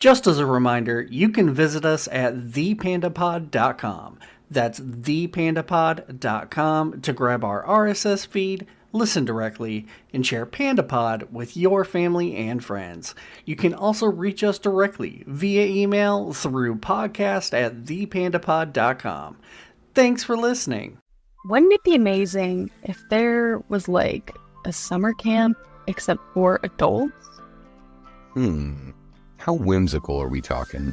Just as a reminder, you can visit us at thepandapod.com. That's thepandapod.com to grab our RSS feed, listen directly, and share PandaPod with your family and friends. You can also reach us directly via email through podcast@thepandapod.com. Thanks for listening. Wouldn't it be amazing if there was like a summer camp except for adults? How whimsical are we talking?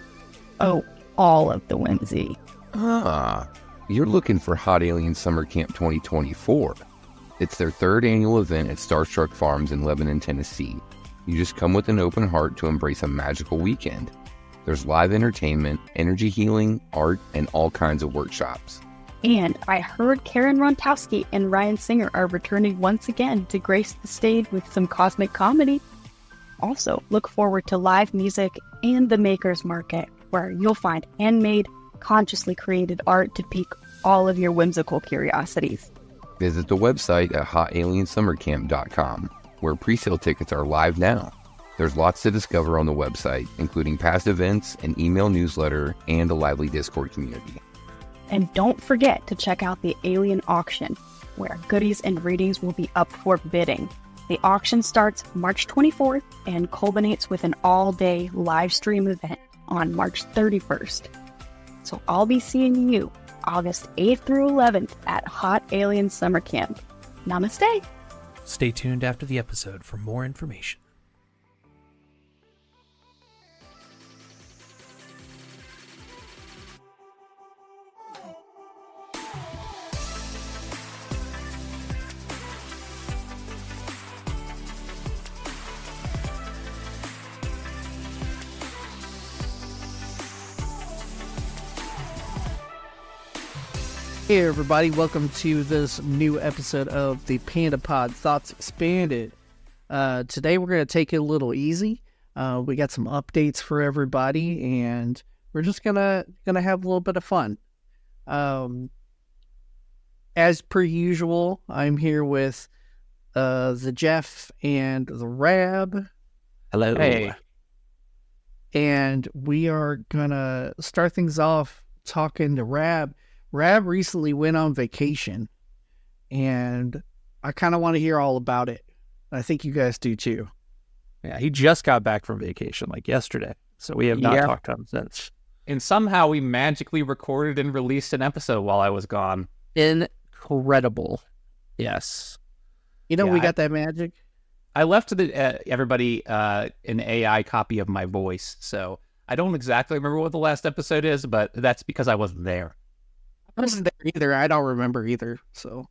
Oh, all of the whimsy. You're looking for Hot Alien Summer Camp 2024. It's their third annual event at Starstruck Farms in Lebanon, Tennessee. You just come with an open heart to embrace a magical weekend. There's live entertainment, energy healing, art, and all kinds of workshops. And I heard Karen Rontowski and Ryan Singer are returning once again to grace the stage with some cosmic comedy. Also, look forward to live music and the Makers Market, where you'll find handmade, consciously created art to pique all of your whimsical curiosities. Visit the website at hotaliensummercamp.com, where pre-sale tickets are live now. There's lots to discover on the website, including past events, an email newsletter, and a lively Discord community. And don't forget to check out the Alien Auction, where goodies and readings will be up for bidding. The auction starts March 24th and culminates with an all-day live stream event on March 31st. So I'll be seeing you August 8th through 11th at Hot Alien Summer Camp. Namaste! Stay tuned after the episode for more information. Hey everybody, welcome to this new episode of the Panda Pod Thoughts Expanded. Today we're going to take it a little easy. We got some updates for everybody, and we're just gonna have a little bit of fun. As per usual, I'm here with the Jeff and the Rabb. Hello. Hey. And we are gonna start things off talking to Rabb. Rabb recently went on vacation, and I kind of want to hear all about it. I think you guys do too. Yeah, he just got back from vacation like yesterday, so we have not talked to him since. And somehow we magically recorded and released an episode while I was gone. Incredible. Yes. We got that magic. I left everybody an AI copy of my voice, so I don't exactly remember what the last episode is, but that's because I wasn't there. I wasn't there either. I don't remember either. So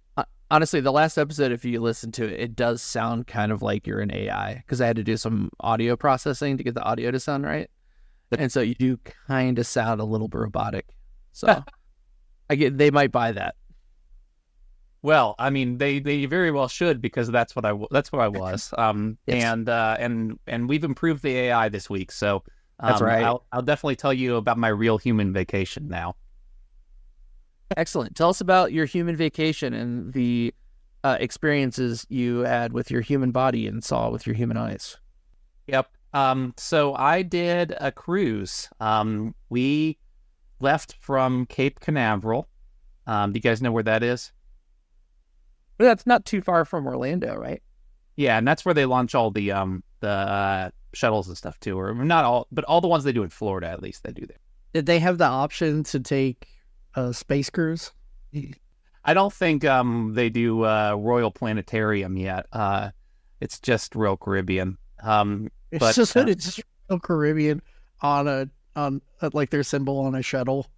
honestly, the last episode, if you listen to it, it does sound kind of like you're an AI, because I had to do some audio processing to get the audio to sound right. And so you do kind of sound a little bit robotic. So they might buy that. Well, I mean, they very well should, because that's what I was. Yes. And we've improved the AI this week, so that's right. I'll definitely tell you about my real human vacation now. Excellent. Tell us about your human vacation and the experiences you had with your human body and saw with your human eyes. Yep. So I did a cruise. We left from Cape Canaveral. Do you guys know where that is? Well, that's not too far from Orlando, right? Yeah, and that's where they launch all the shuttles and stuff too, or not all, but all the ones they do in Florida, at least they do there. Did they have the option to take a space cruise? I don't think they do Royal Planetarium yet. It's just Royal Caribbean. It's Royal Caribbean on like their symbol on a shuttle.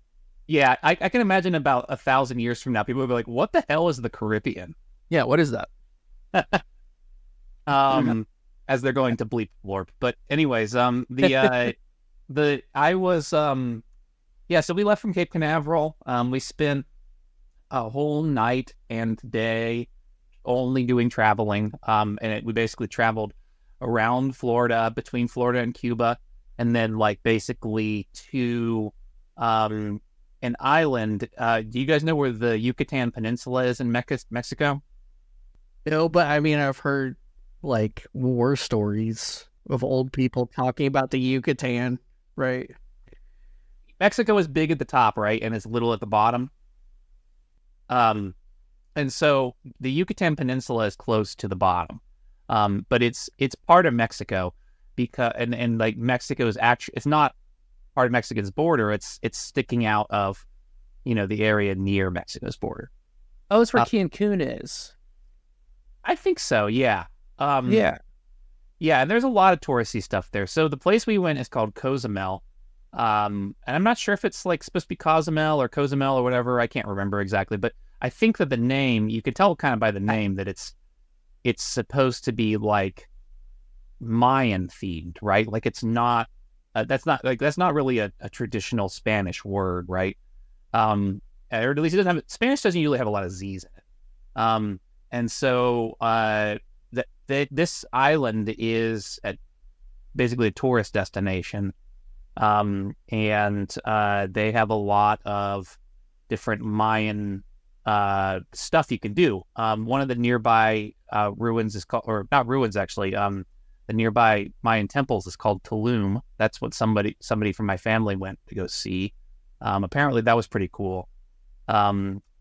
Yeah, I can imagine about 1,000 years from now, people will be like, "What the hell is the Caribbean?" Yeah, what is that? As they're going to bleep warp. But anyways, so we left from Cape Canaveral. We spent a whole night and day only doing traveling. We basically traveled around Florida, between Florida and Cuba, and then basically to an island. Do you guys know where the Yucatan Peninsula is in Mexico? No, but I mean, I've heard war stories of old people talking about the Yucatan. Right. Mexico is big at the top, right, and it's little at the bottom. And so the Yucatan Peninsula is close to the bottom, but it's part of Mexico because and like Mexico is actually it's not part of Mexico's border. It's sticking out of the area near Mexico's border. Oh, it's where Cancun is. I think so. Yeah. Yeah. Yeah, and there's a lot of touristy stuff there. So the place we went is called Cozumel. And I'm not sure if it's like supposed to be Cozumel or whatever. I can't remember exactly, but I think that the name, you could tell kind of by the name that it's supposed to be like Mayan themed, right? Like it's not, that's not really a traditional Spanish word, right? Or at least Spanish doesn't usually have a lot of Z's in it. And so, this island is basically a tourist destination. And they have a lot of different Mayan stuff you can do. One of the nearby ruins is called, or not ruins actually, the nearby Mayan temples is called Tulum. That's what somebody from my family went to go see. Apparently that was pretty cool.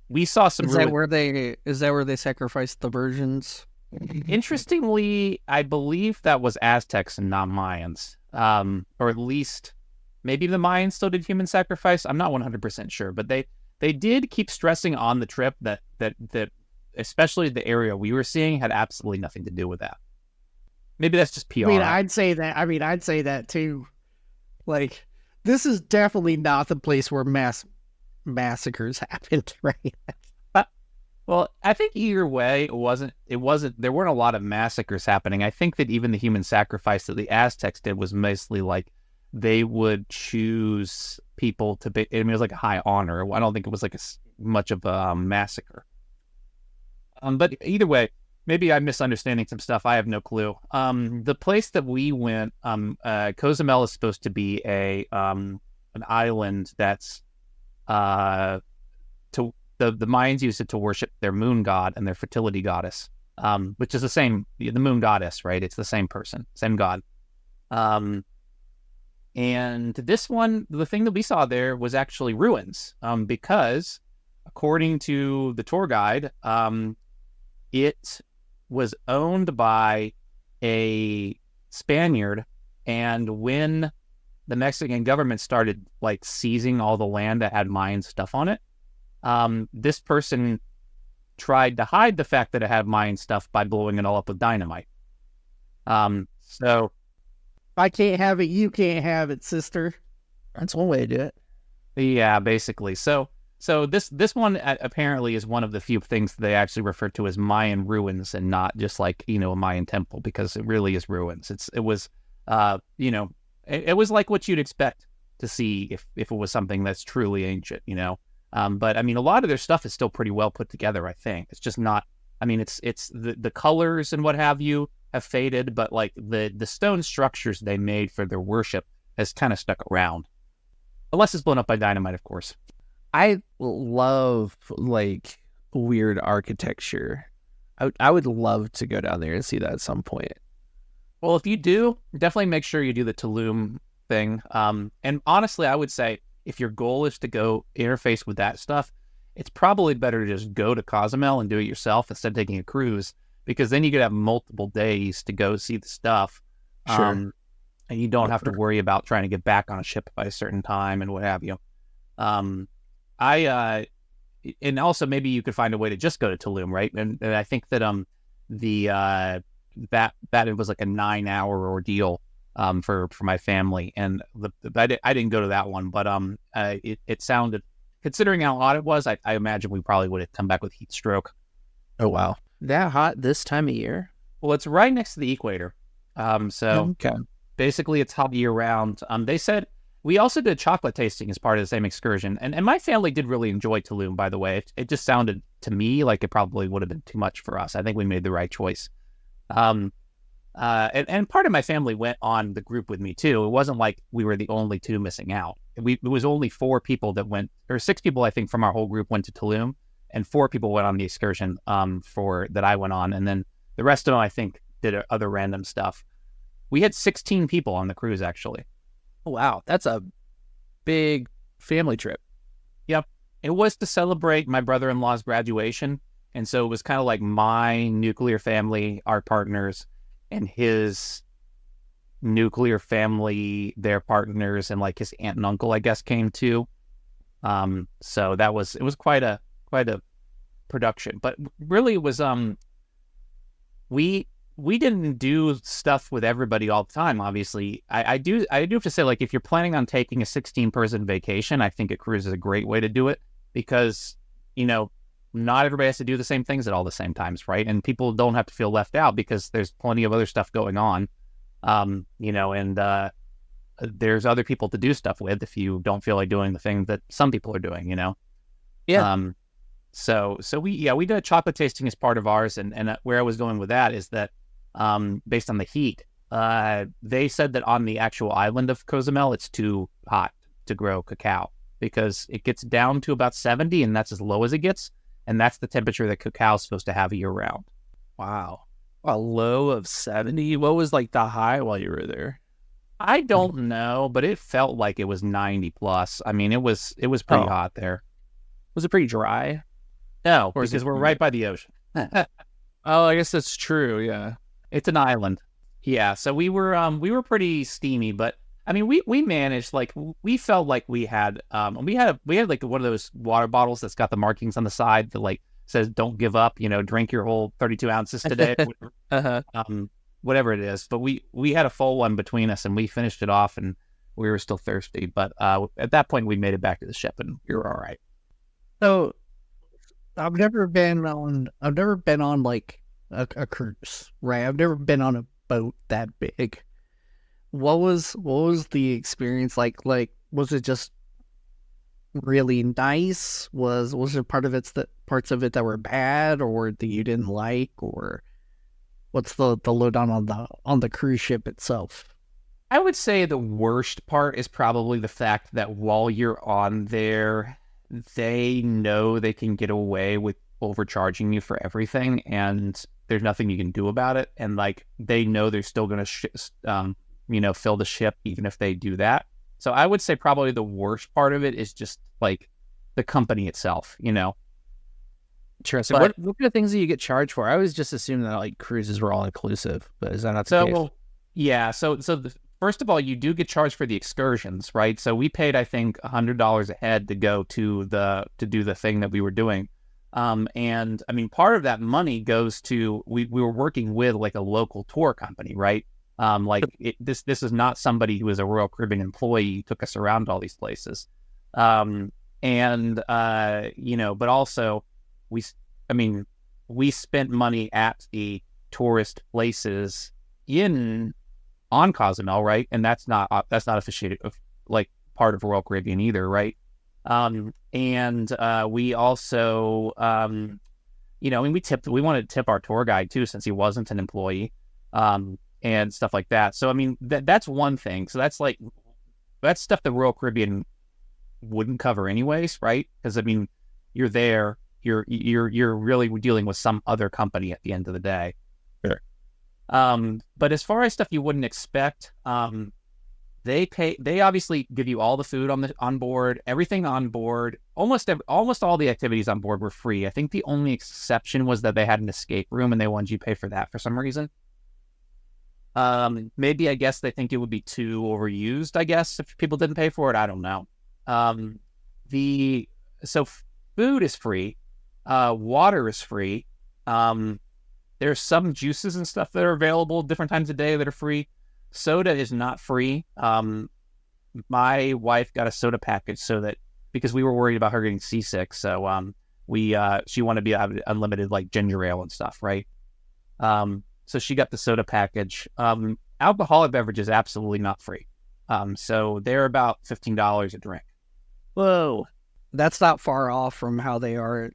We saw some. Is that where they sacrificed the virgins? Interestingly, I believe that was Aztecs and not Mayans. Or at least maybe the Mayans still did human sacrifice. I'm not 100% sure, but they did keep stressing on the trip that especially the area we were seeing had absolutely nothing to do with that. Maybe that's just PR. I mean, I'd say that too. Like, this is definitely not the place where mass massacres happened, right? Well, I think either way, it wasn't, there weren't a lot of massacres happening. I think that even the human sacrifice that the Aztecs did was mostly like they would choose people to be, I mean, it was like a high honor. I don't think it was like much of a massacre. But either way, maybe I'm misunderstanding some stuff. I have no clue. The place that we went, Cozumel is supposed to be an island that's, the Mayans used it to worship their moon god and their fertility goddess, which is the same, the moon goddess, right? It's the same person, same god. And this one, the thing that we saw there was actually ruins, because according to the tour guide, it was owned by a Spaniard, and when the Mexican government started like seizing all the land that had Mayan stuff on it, this person tried to hide the fact that it had Mayan stuff by blowing it all up with dynamite. So I can't have it, you can't have it, sister. That's one way to do it. Yeah, basically. So this one apparently is one of the few things that they actually refer to as Mayan ruins and not just like, a Mayan temple, because it really is ruins. It was like what you'd expect to see if it was something that's truly ancient, But I mean, a lot of their stuff is still pretty well put together, I think. It's just not, I mean, it's the colors and what have you have faded, but like the stone structures they made for their worship has kind of stuck around. Unless it's blown up by dynamite, of course. I love like weird architecture. I would love to go down there and see that at some point. Well, if you do, definitely make sure you do the Tulum thing. And honestly, I would say if your goal is to go interface with that stuff, it's probably better to just go to Cozumel and do it yourself instead of taking a cruise, because then you could have multiple days to go see the stuff. Sure. And you don't have to worry about trying to get back on a ship by a certain time and what have you. And also maybe you could find a way to just go to Tulum, right? And I think that that it was like a 9-hour ordeal for my family, and I didn't go to that one, but it sounded, considering how hot it was, I imagine we probably would have come back with heat stroke. Oh wow, that hot this time of year? Well, it's right next to the equator, so okay. Basically it's hot year round. They said we also did chocolate tasting as part of the same excursion, and my family did really enjoy Tulum, by the way. It just sounded to me like it probably would have been too much for us. I think we made the right choice. And part of my family went on the group with me too. It wasn't like we were the only two missing out. It was only 4 people that went, or 6 people, I think, from our whole group went to Tulum, and 4 people went on the excursion that I went on. And then the rest of them, I think, did other random stuff. We had 16 people on the cruise, actually. Oh, wow. That's a big family trip. Yep. It was to celebrate my brother-in-law's graduation. And so it was kind of like my nuclear family, our partners, and his nuclear family, their partners, and like his aunt and uncle, I guess, came too. So it was quite a production. But really it was we didn't do stuff with everybody all the time, obviously. I do have to say, like, if you're planning on taking a 16-person vacation, I think a cruise is a great way to do it because, not everybody has to do the same things at all the same times, right? And people don't have to feel left out because there's plenty of other stuff going on, and there's other people to do stuff with if you don't feel like doing the thing that some people are doing, Yeah. So we did chocolate tasting as part of ours, and where I was going with that is that based on the heat, they said that on the actual island of Cozumel, it's too hot to grow cacao because it gets down to about 70, and that's as low as it gets, and that's the temperature that cacao is supposed to have year round. Wow. A low of 70? What was like the high while you were there? I don't know, but it felt like it was 90 plus. I mean, it was pretty hot there. Was it pretty dry? No, Or is because it we're humid? right by the ocean. Oh, I guess that's true. Yeah. It's an island. Yeah, so we were pretty steamy, but I mean we managed, like, we felt like we had like one of those water bottles that's got the markings on the side that like says don't give up, drink your whole 32 ounces today. Uh-huh. Whatever it is. But we had a full one between us and we finished it off and we were still thirsty. But at that point we made it back to the ship and we were all right. So I've never been on like a cruise, right? I've never been on a boat that big. What was the experience like? Like, was it just really nice? Was there parts of it that were bad or that you didn't like, or what's the lowdown on the cruise ship itself? I would say the worst part is probably the fact that while you're on there, they know they can get away with overcharging you for everything, and there's nothing you can do about it. And like they know they're still going to, fill the ship even if they do that. So I would say probably the worst part of it is just like the company itself. Interesting. But- What kind of things do you get charged for? I always just assumed that like cruises were all inclusive, but is that not the case? So yeah, first of all, you do get charged for the excursions, right? So we paid, I think, $100 a head to go to do the thing that we were doing. And I mean, part of that money goes to, we were working with like a local tour company, right? This is not somebody who is a Royal Caribbean employee who took us around all these places. But also we spent money at the tourist places on Cozumel, right? And that's not officiated like part of Royal Caribbean either, right? We also, we wanted to tip our tour guide too, since he wasn't an employee, and stuff like that. So, I mean, that's one thing. So that's stuff that Royal Caribbean wouldn't cover anyways, right? Because I mean, you're there, you're really dealing with some other company at the end of the day. Sure. But as far as stuff you wouldn't expect, they obviously give you all the food on board, everything on board. Almost all the activities on board were free. I think the only exception was that they had an escape room and they wanted you to pay for that for some reason. Maybe I guess they think it would be too overused, I guess, if people didn't pay for it. I don't know. So food is free, water is free. There's some juices and stuff that are available different times of day that are free. Soda is not free. My wife got a soda package because we were worried about her getting seasick. So she wanted to be unlimited like ginger ale and stuff, right? So she got the soda package. Alcoholic beverages absolutely not free. So they're about $15 a drink. Whoa, that's not far off from how they are at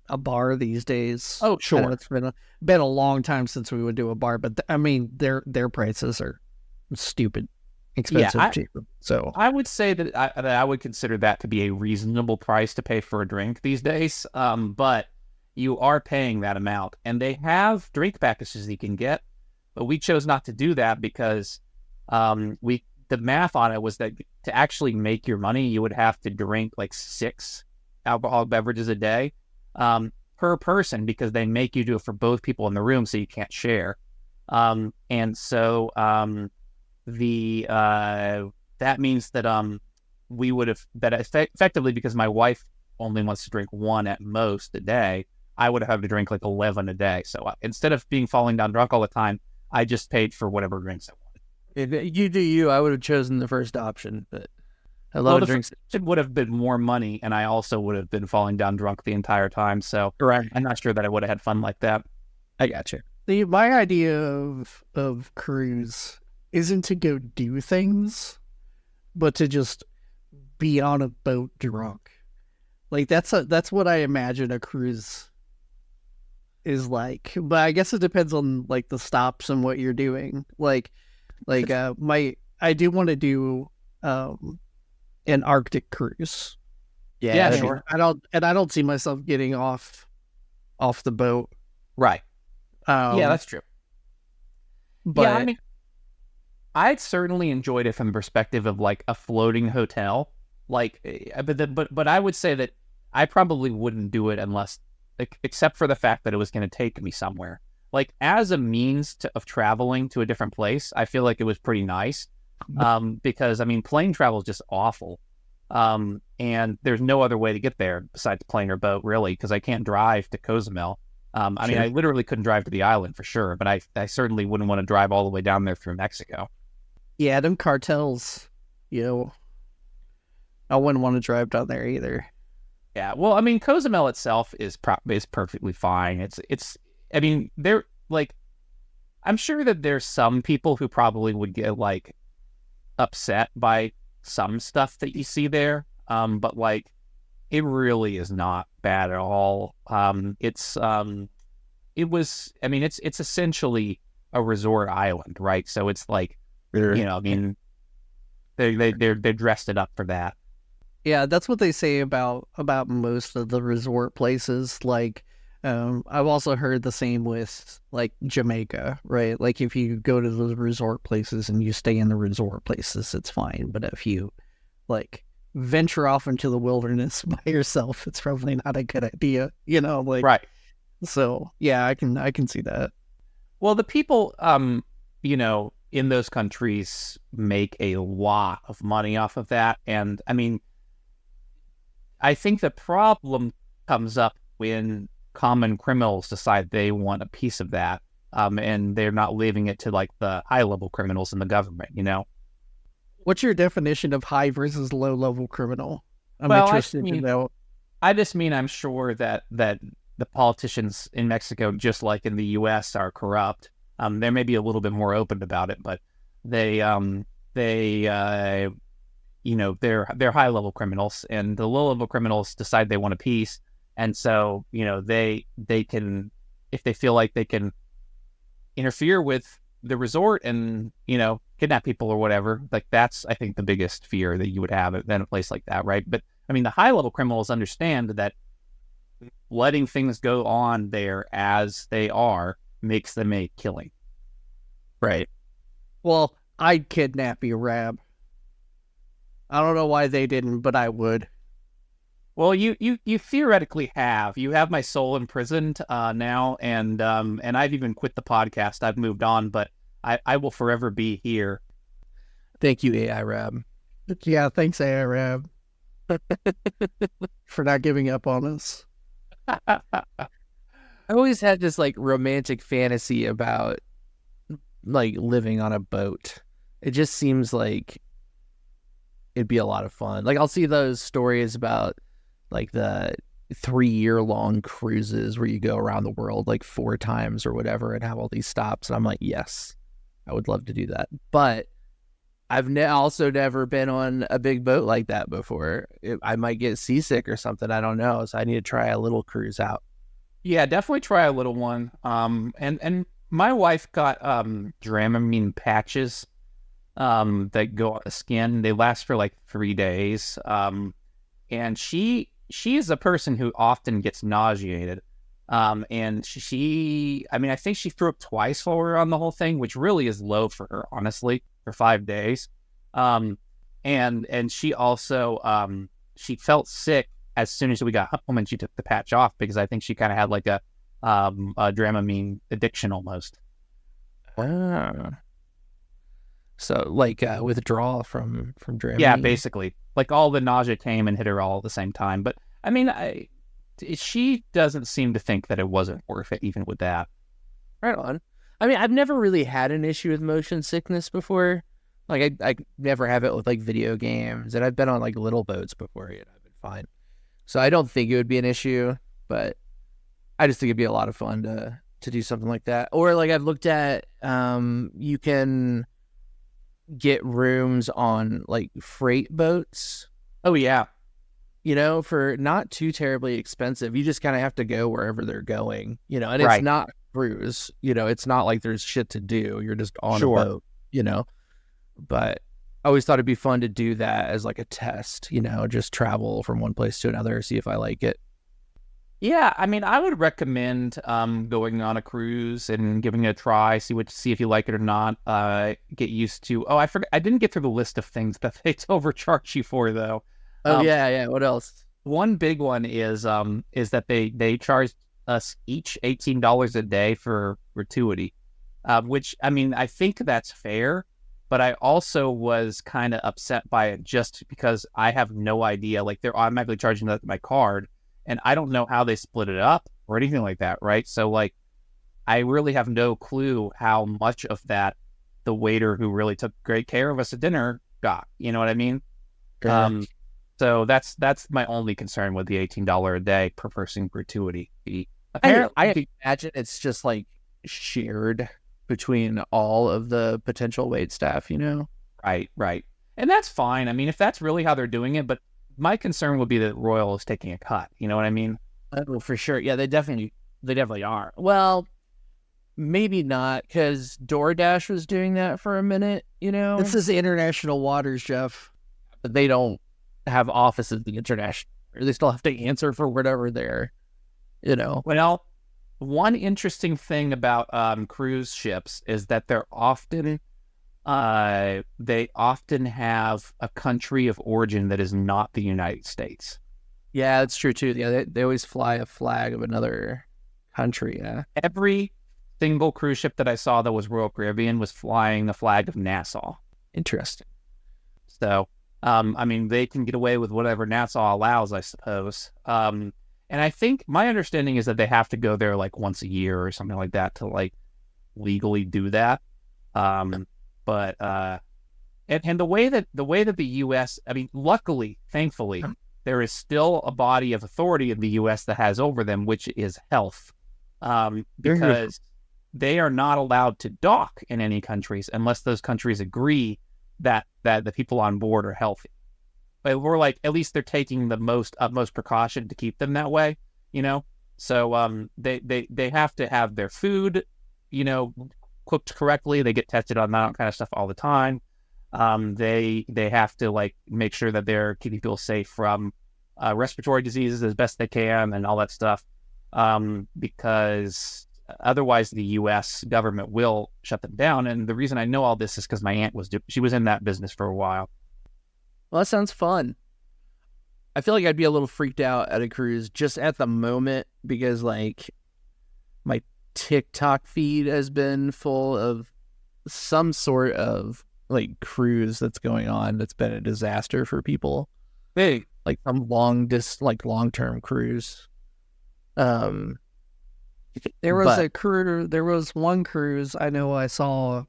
a bar these days. Oh, sure. I know it's been a long time since we would do a bar, but I mean their prices are stupid expensive. Yeah, cheaper. So I would say that I would consider that to be a reasonable price to pay for a drink these days. But you are paying that amount, and they have drink packages you can get, but we chose not to do that because the math on it was that to actually make your money, you would have to drink like 6 alcoholic beverages a day per person, because they make you do it for both people in the room, so you can't share. And so that means that we would have effectively, because my wife only wants to drink 1 at most a day, I would have to drink like 11 a day. So instead of falling down drunk all the time, I just paid for whatever drinks I wanted. If you do you, I would have chosen the first option, but I love drinks. It would have been more money, and I also would have been falling down drunk the entire time. So Correct. I'm not sure that I would have had fun like that. I got you. My idea of cruise isn't to go do things, but to just be on a boat drunk. Like that's what I imagine a cruise is like. But I guess it depends on like the stops and what you're doing. I do want to do an Arctic cruise. Yeah, And sure. I don't see myself getting off the boat. Right. Yeah, that's true. But Yeah, I mean, I'd certainly enjoyed it from the perspective of like a floating hotel. Like, but I would say that I probably wouldn't do it unless, except for the fact that it was going to take me somewhere. Like, as a means of traveling to a different place, I feel like it was pretty nice. Because I mean, plane travel is just awful. And there's no other way to get there besides plane or boat, really, because I can't drive to Cozumel. I mean, I literally couldn't drive to the island for sure, but I certainly wouldn't want to drive all the way down there through Mexico. yeah, them cartels, I wouldn't want to drive down there either. Yeah, well, I mean, Cozumel itself is perfectly fine. It's. I mean, they're like, I'm sure that there's some people who probably would get like upset by some stuff that you see there. But like, it really is not bad at all. It's essentially a resort island, right? So it's like, I mean, they're dressed it up for that. Yeah, that's what they say about most of the resort places. Like, I've also heard the same with like Jamaica, right? Like if you go to those resort places and you stay in the resort places, it's fine. But if you like venture off into the wilderness by yourself, it's probably not a good idea, like, Right. So yeah, I can see that. Well, the people, in those countries make a lot of money off of that. And I mean, I think the problem comes up when common criminals decide they want a piece of that, and they're not leaving it to like the high-level criminals in the government, What's your definition of high versus low-level criminal? I'm Well, interested to know. I just mean I'm sure that the politicians in Mexico, just like in the U.S., are corrupt. They may be a little bit more open about it, but they're high-level criminals, and the low-level criminals decide they want a piece. And so, they can, if they feel like they can interfere with the resort and, kidnap people or whatever, like that's, I think, the biggest fear that you would have in a place like that, right? But, I mean, the high-level criminals understand that letting things go on there as they are makes them a killing. Right. Well, I'd kidnap you, Rabb. I don't know why they didn't, but I would. Well, you theoretically have. You have my soul imprisoned now, and I've even quit the podcast. I've moved on, but I will forever be here. Thank you, AI Rabb. Yeah, thanks, AI Rabb, for not giving up on us. I always had this like romantic fantasy about like living on a boat. It just seems like it'd be a lot of fun. Like I'll see those stories about like the 3-year-long cruises where you go around the world like 4 times or whatever and have all these stops. And I'm like, yes, I would love to do that. But I've also never been on a big boat like that before. I might get seasick or something. I don't know. So I need to try a little cruise out. Yeah, definitely try a little one. And my wife got Dramamine patches that go on the skin. They last for like 3 days. And she is a person who often gets nauseated. And I think she threw up twice while we were on the whole thing, which really is low for her, honestly, for 5 days. And she also she felt sick as soon as we got home, and she took the patch off because I think she kind of had like a Dramamine addiction almost. Ah. So like withdrawal from Dramamine. Yeah, basically, like all the nausea came and hit her all at the same time. But I mean, she doesn't seem to think that it wasn't worth it, even with that. Right on. I mean, I've never really had an issue with motion sickness before. Like I never have it with like video games, and I've been on like little boats before, and I've been fine. So I don't think it would be an issue, but I just think it'd be a lot of fun to do something like that. Or like I've looked at, you can get rooms on like freight boats, Oh yeah, for not too terribly expensive. You just kind of have to go wherever they're going, and Right. it's not cruise, it's not like there's shit to do. You're just on Sure. a boat, but I always thought it'd be fun to do that as like a test, just travel from one place to another, see if I like it. yeah. I mean, I would recommend going on a cruise and giving it a try, see if you like it or not. Get used to. Oh, I forgot. I didn't get through the list of things that they overcharge you for, though. Oh, Um, yeah. What else? One big one is that they charged us each $18 a day for gratuity, which, I mean, I think that's fair, but I also was kind of upset by it just because I have no idea. Like, they're automatically charging that my card, and I don't know how they split it up or anything like that, right? So, like, I really have no clue how much of that the waiter who really took great care of us at dinner got. You know what I mean? So that's my only concern with the $18 a day per person gratuity fee. I imagine it's just like shared between all of the potential wait staff, Right. And that's fine. I mean, if that's really how they're doing it, but my concern would be that Royal is taking a cut. You know what I mean? Oh, for sure. Yeah, they definitely are. Well, maybe not, because DoorDash was doing that for a minute, This is international waters, Jeff. but they don't have offices in the international. Or they still have to answer for whatever they're, Well, one interesting thing about cruise ships is that they often have a country of origin that is not the United States. Yeah, that's true too. Yeah, they always fly a flag of another country. Yeah. Every single cruise ship that I saw that was Royal Caribbean was flying the flag of Nassau. Interesting. So, I mean, they can get away with whatever Nassau allows, I suppose. And I think my understanding is that they have to go there like once a year or something like that to like legally do that. And the way that the U.S. I mean, luckily, thankfully, there is still a body of authority in the U.S. that has over them, which is health, because they are not allowed to dock in any countries unless those countries agree that the people on board are healthy. But we're like, at least they're taking the utmost precaution to keep them that way, So they have to have their food, cooked correctly. They get tested on that kind of stuff all the time. They have to like make sure that they're keeping people safe from respiratory diseases as best they can and all that stuff, because otherwise the U.S. government will shut them down. And the reason I know all this is because my aunt she was in that business for a while. Well, that sounds fun. I feel like I'd be a little freaked out at a cruise just at the moment because like my TikTok feed has been full of some sort of like cruise that's going on that's been a disaster for people. Hey, Like some long-term cruise. There was one cruise I know I saw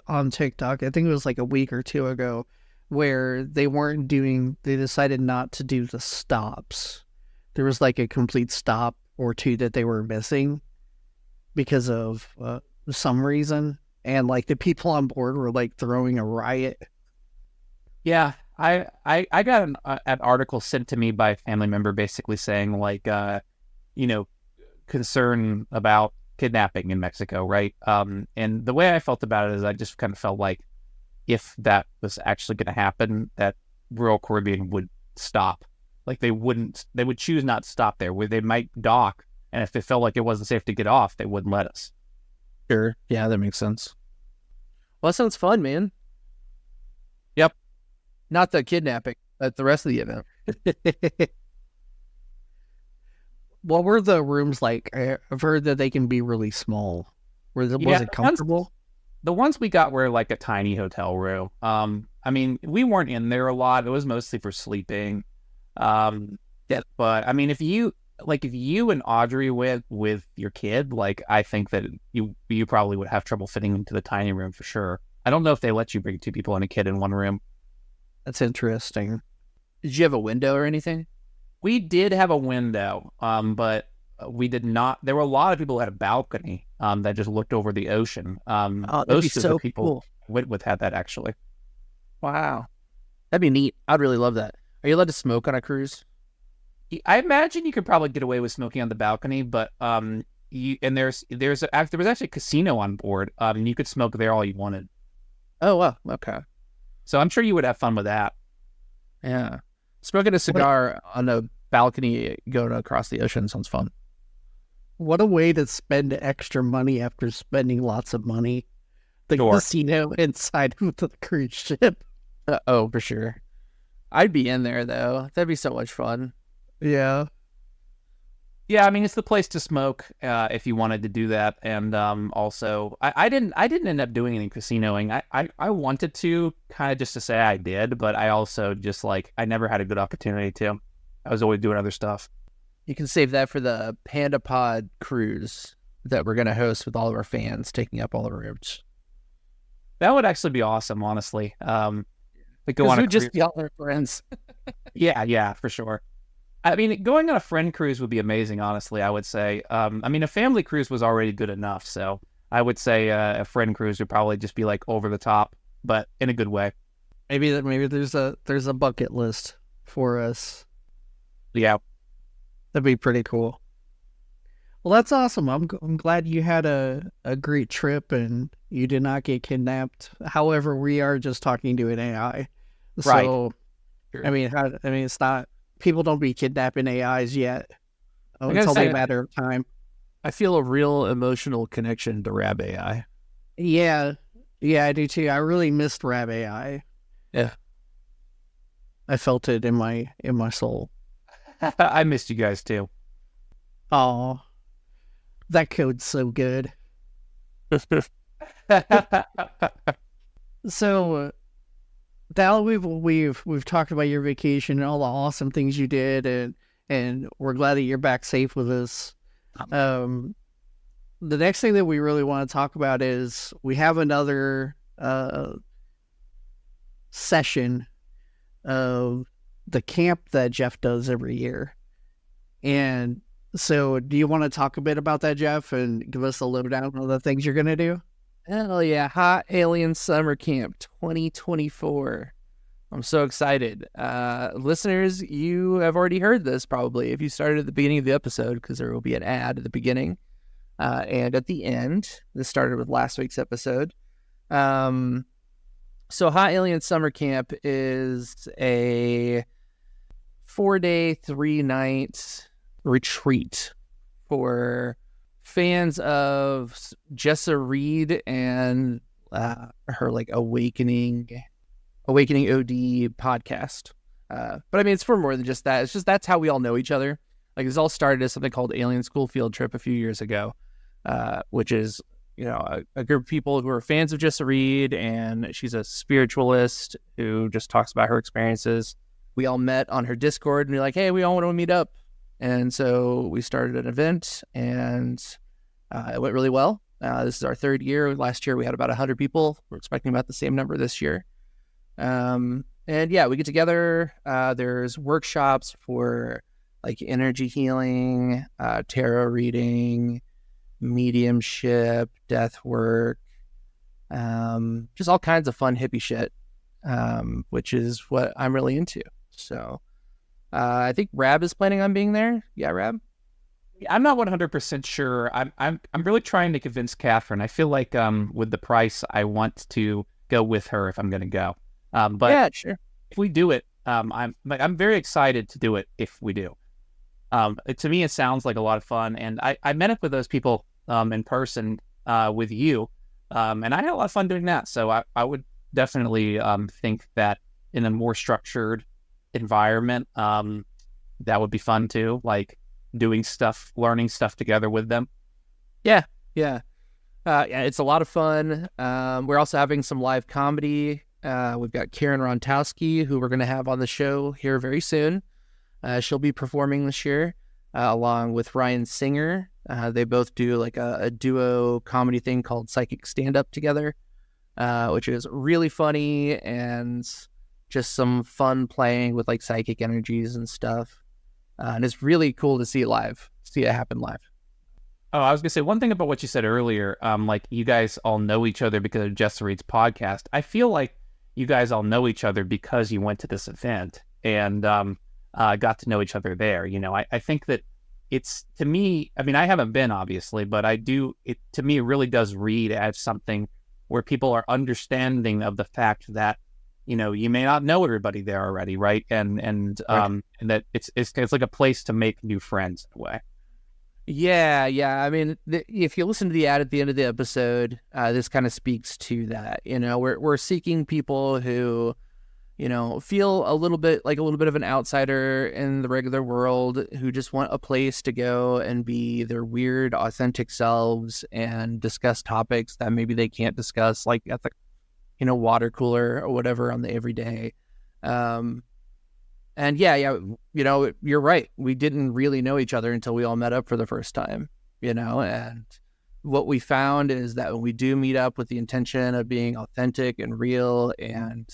on TikTok. I think it was like a week or two ago, where they decided not to do the stops. There was like a complete stop or two that they were missing because of some reason. And like the people on board were like throwing a riot. yeah, I got an article sent to me by a family member basically saying like, concern about kidnapping in Mexico, right? And the way I felt about it is I just kind of felt like if that was actually going to happen, that Royal Caribbean would stop. Like they would choose not to stop there, where they might dock, and if they felt like it wasn't safe to get off, they wouldn't let us. Sure. Yeah, that makes sense. Well, that sounds fun, man. Yep. Not the kidnapping, but the rest of the event. What were the rooms like? I've heard that they can be really small. Was Yeah, it the ones- comfortable? The ones we got were like a tiny hotel room. I mean, we weren't in there a lot. It was mostly for sleeping. Yeah, but I mean, if you and Audrey went with your kid, like I think that you probably would have trouble fitting into the tiny room for sure. I don't know if they let you bring two people and a kid in one room. That's interesting. Did you have a window or anything? We did have a window, but we did not. There were a lot of people who had a balcony that just looked over the ocean. Oh, that'd be Most of so the people cool. went with had that actually. Wow. That'd be neat. I'd really love that. Are you allowed to smoke on a cruise? I imagine you could probably get away with smoking on the balcony, but there was actually a casino on board, and you could smoke there all you wanted. Oh, wow. Okay. So I'm sure you would have fun with that. Yeah. Smoking a cigar on a balcony going across the ocean sounds fun. What a way to spend extra money after spending lots of money. The Sure. casino inside of the cruise ship. Oh, for sure. I'd be in there, though. That'd be so much fun. Yeah. Yeah, I mean it's the place to smoke if you wanted to do that, and also I didn't end up doing any casinoing. I wanted to kind of just to say I did, but I also just like I never had a good opportunity to. I was always doing other stuff. You can save that for the Panda Pod cruise that we're going to host with all of our fans taking up all the rooms. That would actually be awesome, honestly. Like go on Because a we'd just cruise. be all our friends. Yeah, for sure. I mean, going on a friend cruise would be amazing, honestly, I would say. I mean, a family cruise was already good enough, so I would say a friend cruise would probably just be like over the top, but in a good way. Maybe there's a bucket list for us. Yeah. That'd be pretty cool. Well, that's awesome. I'm glad you had a great trip and you did not get kidnapped. However, we are just talking to an AI. Right. So, I mean, it's not, people don't be kidnapping AIs yet gotta until say, a matter of time. I feel a real emotional connection to Rabb AI. Yeah, I do too. I really missed Rabb AI. Yeah. I felt it in my soul. I missed you guys too. Oh, that code's so good. So, Dal, we've talked about your vacation and all the awesome things you did, and we're glad that you're back safe with us. The next thing that we really want to talk about is we have another session of the camp that Jeff does every year. And so do you want to talk a bit about that, Jeff, and give us a lowdown on the things you're going to do? Hell yeah. Hot Alien Summer Camp 2024. I'm so excited. Listeners, you have already heard this probably if you started at the beginning of the episode, because there will be an ad at the beginning and at the end. This started with last week's episode. So Hot Alien Summer Camp is a 4-day, 3-night retreat for fans of Jessa Reed and her like Awakening OD podcast. But I mean, it's for more than just that. It's just that's how we all know each other. Like this all started as something called Alien School Field Trip a few years ago, which is a group of people who are fans of Jessa Reed, and she's a spiritualist who just talks about her experiences. We all met on her Discord and we're like, hey, we all want to meet up. And so we started an event, and it went really well. This is our third year. Last year we had about 100 people. We're expecting about the same number this year. And yeah, we get together. There's workshops for like energy healing, tarot reading, mediumship, death work, just all kinds of fun hippie shit, which is what I'm really into. So I think Rabb is planning on being there. Yeah, Rabb? I'm not 100% sure. I'm really trying to convince Catherine. I feel like with the price, I want to go with her if I'm going to go. But yeah, sure. if we do it, I'm very excited to do it if we do. To me, it sounds like a lot of fun, and I met up with those people in person with you, and I had a lot of fun doing that. So I would definitely think that in a more structured environment, that would be fun too. Like doing stuff, learning stuff together with them. Yeah. Yeah, it's a lot of fun. We're also having some live comedy. We've got Karen Rontowski, who we're going to have on the show here very soon. She'll be performing this year, along with Ryan Singer. They both do like a duo comedy thing called Psychic Stand-Up together, which is really funny and just some fun playing with like psychic energies and stuff. And it's really cool to see it happen live. Oh, I was gonna say one thing about what you said earlier. Like you guys all know each other because of Jess Reed's podcast. I feel like you guys all know each other because you went to this event and got to know each other there. You know, I think that it's, to me, I mean, I haven't been obviously, but I do. To me, it really does read as something where people are understanding of the fact that, you know, you may not know everybody there already, right? And that it's like a place to make new friends in a way. Yeah. I mean, if you listen to the ad at the end of the episode, this kind of speaks to that. You know, we're seeking people who, you know, feel a little bit of an outsider in the regular world, who just want a place to go and be their weird, authentic selves and discuss topics that maybe they can't discuss, like at the, you know, water cooler or whatever on the everyday. And yeah, you know, you're right. We didn't really know each other until we all met up for the first time, you know, and what we found is that when we do meet up with the intention of being authentic and real and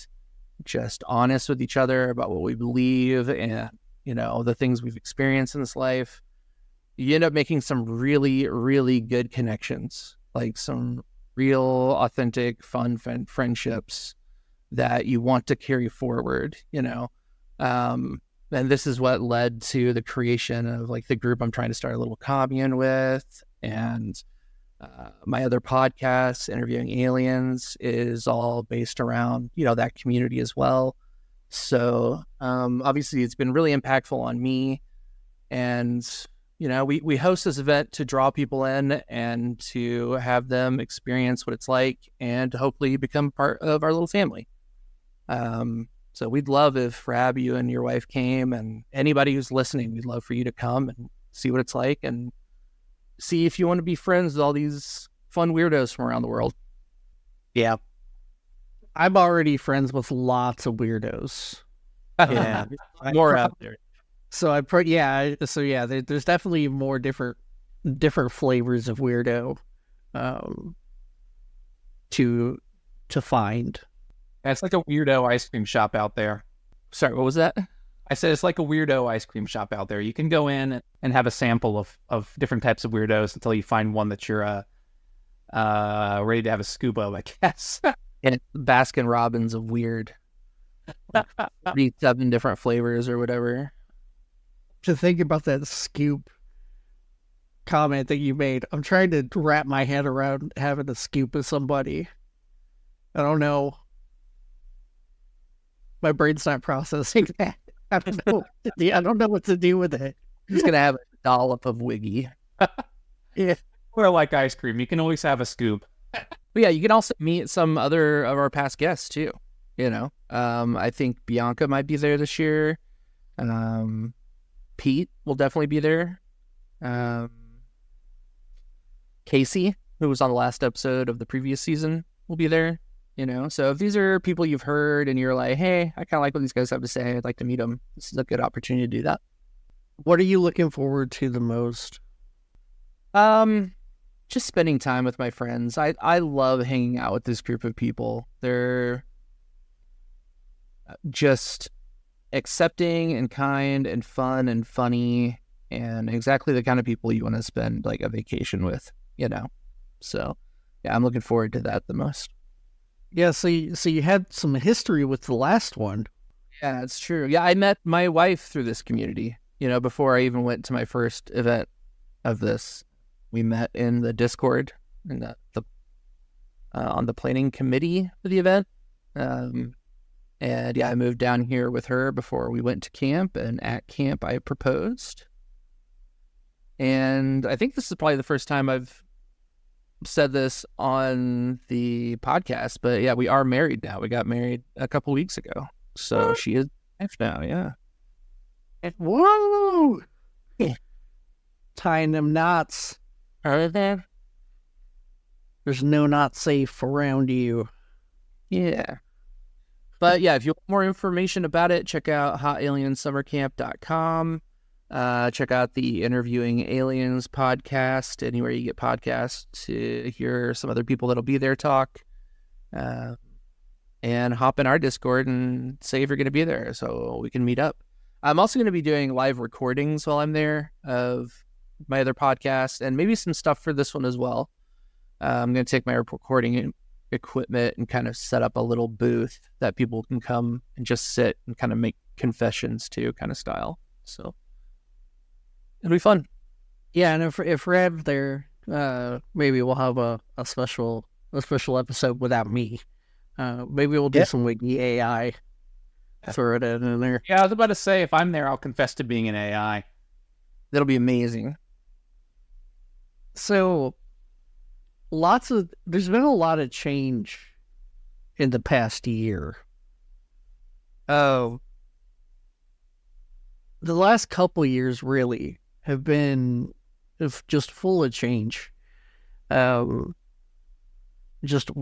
just honest with each other about what we believe and, you know, the things we've experienced in this life, you end up making some really, really good connections, like some real, authentic, fun friendships that you want to carry forward, you know. And this is what led to the creation of like the group I'm trying to start a little commune with, and my other podcast, Interviewing Aliens, is all based around, you know, that community as well. So obviously it's been really impactful on me, and you know, we host this event to draw people in and to have them experience what it's like and to hopefully become part of our little family. So we'd love if Rabb, you and your wife came, and anybody who's listening, we'd love for you to come and see what it's like and see if you want to be friends with all these fun weirdos from around the world. Yeah. I'm already friends with lots of weirdos. Yeah. More out there. So there's definitely more different flavors of weirdo to find. It's like a weirdo ice cream shop out there. Sorry, what was that? I said it's like a weirdo ice cream shop out there. You can go in and have a sample of different types of weirdos until you find one that you're ready to have a scoop of, I guess. And Baskin Robbins of weird. 37 different flavors or whatever. To think about that scoop comment that you made, I'm trying to wrap my head around having a scoop of somebody. I don't know. My brain's not processing that. I don't know. I don't know what to do with it. I'm just gonna have a dollop of Wiggy. Yeah. Or like ice cream. You can always have a scoop. But yeah, you can also meet some other of our past guests too. You know, I think Bianca might be there this year. Pete will definitely be there. Casey, who was on the last episode of the previous season, will be there. You know, so if these are people you've heard and you're like, hey, I kind of like what these guys have to say, I'd like to meet them, this is a good opportunity to do that. What are you looking forward to the most? Just spending time with my friends. I love hanging out with this group of people. They're just accepting and kind and fun and funny and exactly the kind of people you want to spend like a vacation with, you know. So yeah, I'm looking forward to that the most. Yeah, so you had some history with the last one. Yeah, it's true. Yeah, I met my wife through this community, you know, before I even went to my first event of this. We met in the Discord and on the planning committee for the event. And yeah, I moved down here with her before we went to camp, and at camp I proposed. And I think this is probably the first time I've said this on the podcast, but yeah, we are married now. We got married a couple weeks ago. So she is wife now, yeah. Whoa! Tying them knots. There's no knot safe around you. Yeah. But yeah, if you want more information about it, check out hotaliensummercamp.com. Check out the Interviewing Aliens podcast, anywhere you get podcasts, to hear some other people that'll be there talk. And hop in our Discord and say if you're going to be there so we can meet up. I'm also going to be doing live recordings while I'm there of my other podcast and maybe some stuff for this one as well. I'm going to take my recording equipment and kind of set up a little booth that people can come and just sit and kind of make confessions to, kind of style. So it'll be fun. Yeah, and if Rabb there, maybe we'll have a special episode without me. Maybe we'll do some wiggy AI. Throw it in there. Yeah, I was about to say, if I'm there, I'll confess to being an AI. That'll be amazing. So, there's been a lot of change in the past year. The last couple years really have been just full of change. Just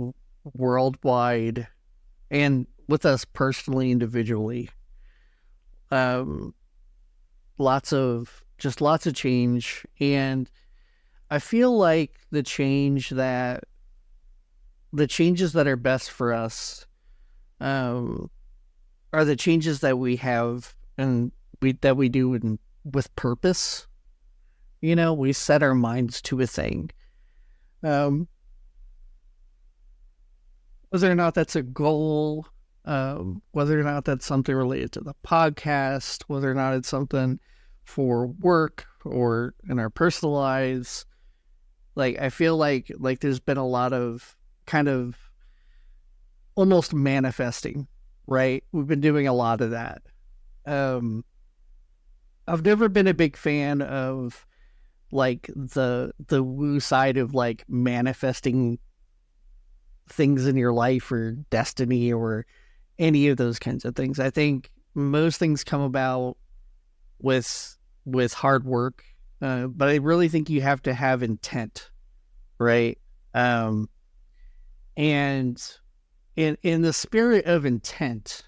worldwide, and with us personally, individually. Lots of change, and I feel like the changes that are best for us are the changes that we have and that we do with purpose. You know, we set our minds to a thing. Whether or not that's a goal, whether or not that's something related to the podcast, whether or not it's something for work or in our personal lives. Like, I feel like there's been a lot of kind of almost manifesting, right? We've been doing a lot of that. I've never been a big fan of like the woo side of like manifesting things in your life or destiny or any of those kinds of things. I think most things come about with hard work, but I really think you have to have intent, right? And in the spirit of intent,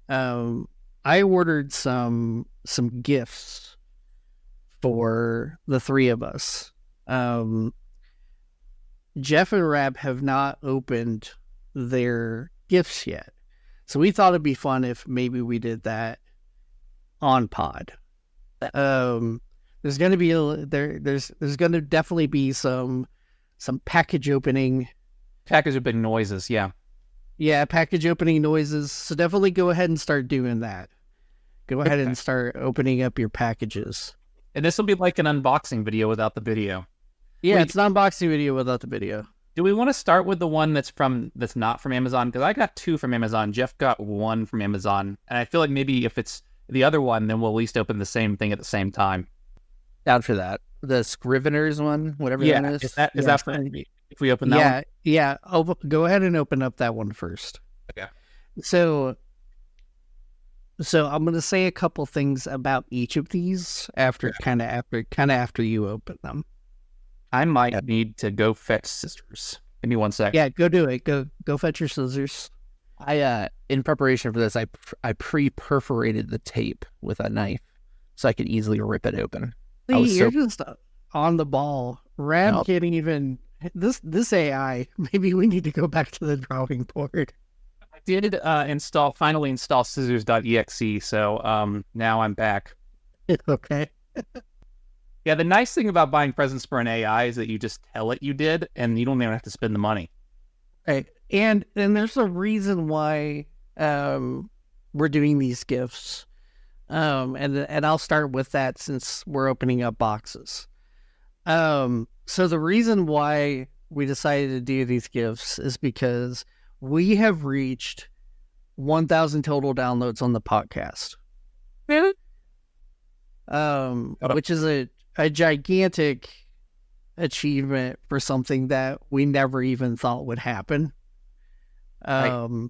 I ordered some gifts for the three of us. Jeff and Rabb have not opened their gifts yet. So we thought it'd be fun if maybe we did that on pod. There's going to be there's going to definitely be some package opening noises, yeah. Yeah, package opening noises. So definitely go ahead and start doing that. Go ahead and start opening up your packages. And this will be like an unboxing video without the video. Yeah, it's an unboxing video without the video. Do we want to start with the one that's not from Amazon? Because I got 2 from Amazon. Jeff got 1 from Amazon. And I feel like maybe if it's the other one, then we'll at least open the same thing at the same time. Down for that. The Scriveners one, whatever that is. Is that for, if we open that one? Yeah. Go ahead and open up that one first. Okay. So I'm going to say a couple things about each of these after you open them. I might need to go fetch scissors. Give me 1 second. Yeah, go do it. Go fetch your scissors. I in preparation for this, I pre-perforated the tape with a knife so I could easily rip it open. You're just on the ball. Rabb can't even this AI. Maybe we need to go back to the drawing board. I did finally install scissors.exe, so now I'm back. Okay. Yeah, the nice thing about buying presents for an AI is that you just tell it you did, and you don't even have to spend the money. Right. And there's a reason why we're doing these gifts. And I'll start with that since we're opening up boxes. So the reason why we decided to do these gifts is because we have reached 1,000 total downloads on the podcast. Really? Which is a gigantic achievement for something that we never even thought would happen. Right.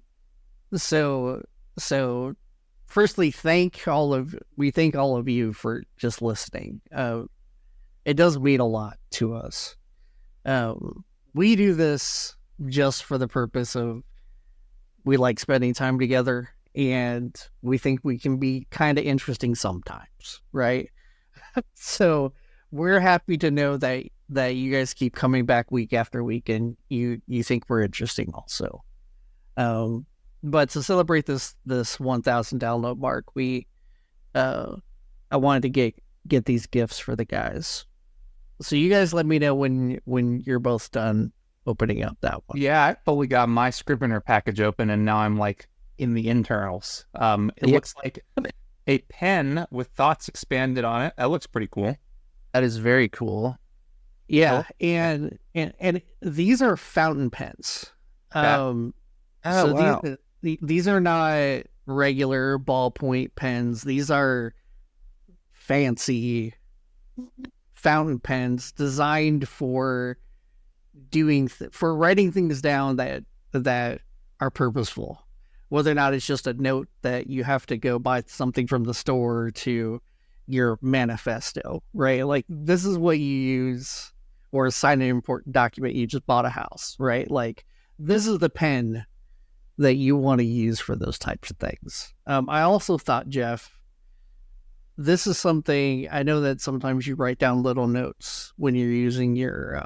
So So firstly, we thank all of you for just listening. It does mean a lot to us. We do this just for the purpose of we like spending time together, and we think we can be kind of interesting sometimes, right? So we're happy to know that you guys keep coming back week after week, and you think we're interesting also. But to celebrate this 1,000 download mark, I wanted to get these gifts for the guys. So you guys let me know when you're both done opening up that one. Yeah, I fully got my Scrivener package open, and now I'm like in the internals. It looks like a pen with thoughts expanded on it. That looks pretty cool. That is very cool. Yeah, and these are fountain pens. Wow. These are not regular ballpoint pens. These are fancy fountain pens designed for for writing things down that are purposeful. Whether or not it's just a note that you have to go buy something from the store to your manifesto, right? Like this is what you use, or sign an important document. You just bought a house, right? Like this is the pen that you want to use for those types of things. I also thought, Jeff, this is something, I know that sometimes you write down little notes when you're using your,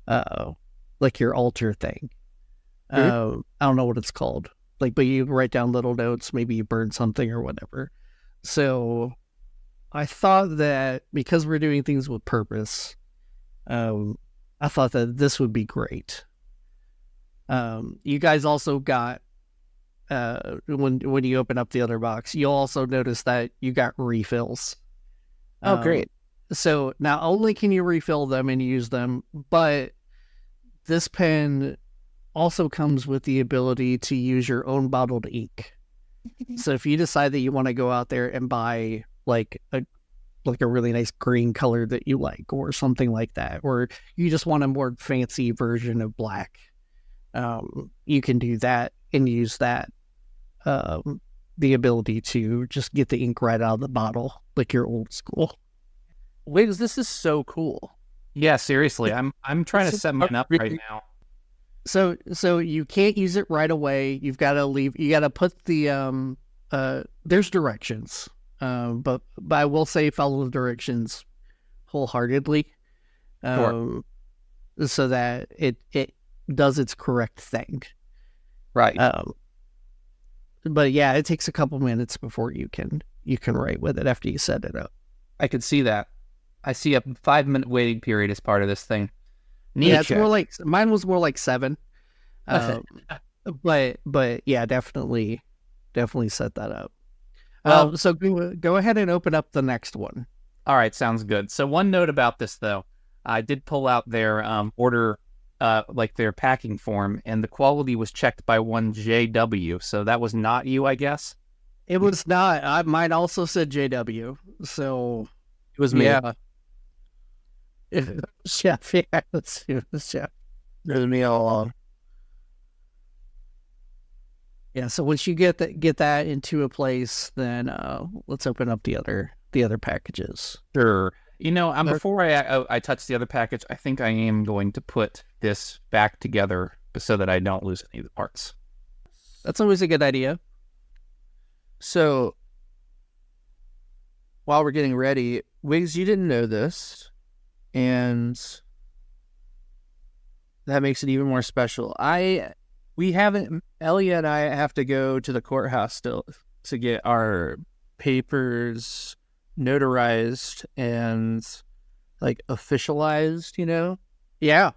like your altar thing. I don't know what it's called. Like, but you write down little notes, maybe you burn something or whatever. So I thought that because we're doing things with purpose, I thought that this would be great. You guys also got, when you open up the other box, you'll also notice that you got refills. Oh, great. So not only can you refill them and use them, but this pen also comes with the ability to use your own bottled ink. So if you decide that you want to go out there and buy like a really nice green color that you like, or something like that, or you just want a more fancy version of black, you can do that and use that, the ability to just get the ink right out of the bottle, like you're old school. Wiggs, this is so cool. Yeah, seriously, I'm trying to set mine up right now. So you can't use it right away. You got to put the, there's directions. But I will say follow the directions wholeheartedly, Sure. So that it does its correct thing. Right. But yeah, it takes a couple minutes before you can write with it after you set it up. I could see that. I see a 5-minute waiting period as part of this thing. Yeah, it's more like mine was more like 7. But yeah, definitely set that up. So go ahead and open up the next one. All right, sounds good. So one note about this though, I did pull out their order, like their packing form, and the quality was checked by one JW. So that was not you, I guess. It was not. Mine also said JW. So It was me. yeah. Chef, yeah, let's see what this chef. It was me all along. Yeah, so once you get that into a place, then let's open up the other packages. Sure. You know, before I touch the other package, I think I am going to put this back together so that I don't lose any of the parts. That's always a good idea. So while we're getting ready, Wiggs, you didn't know this, and that makes it even more special. Ellie and I have to go to the courthouse still to get our papers notarized and like officialized, you know? Yeah.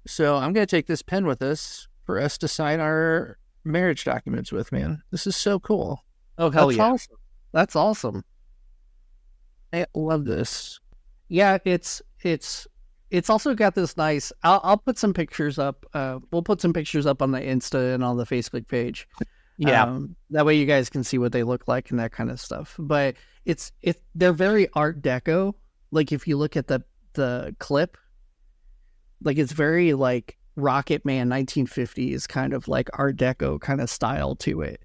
So I'm going to take this pen with us for us to sign our marriage documents with, man. This is so cool. Oh, hell That's yeah. awesome. That's awesome. I love this. Yeah, it's also got this nice. I'll put some pictures up. We'll put some pictures up on the Insta and on the Facebook page. Yeah. That way you guys can see what they look like and that kind of stuff. But they're very Art Deco. Like if you look at the clip, like it's very like Rocket Man 1950s kind of like Art Deco kind of style to it,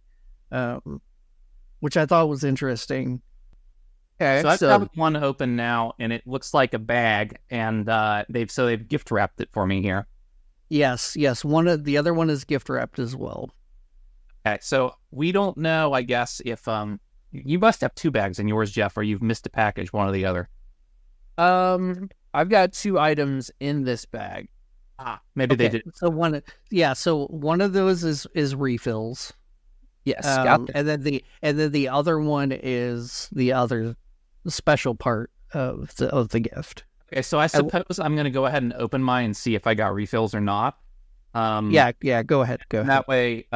which I thought was interesting. Okay, So I've got one open now, and it looks like a bag, and they've gift wrapped it for me here. Yes. The other one is gift wrapped as well. Okay, so we don't know, I guess, if you must have 2 bags in yours, Jeff, or you've missed a package, one or the other. I've got 2 items in this bag. Maybe they did. So one of those is refills. Yes, got that. and then the other one is the other special part of the gift. Okay, so I suppose I'm going to go ahead and open mine and see if I got refills or not. Yeah, go ahead. That way,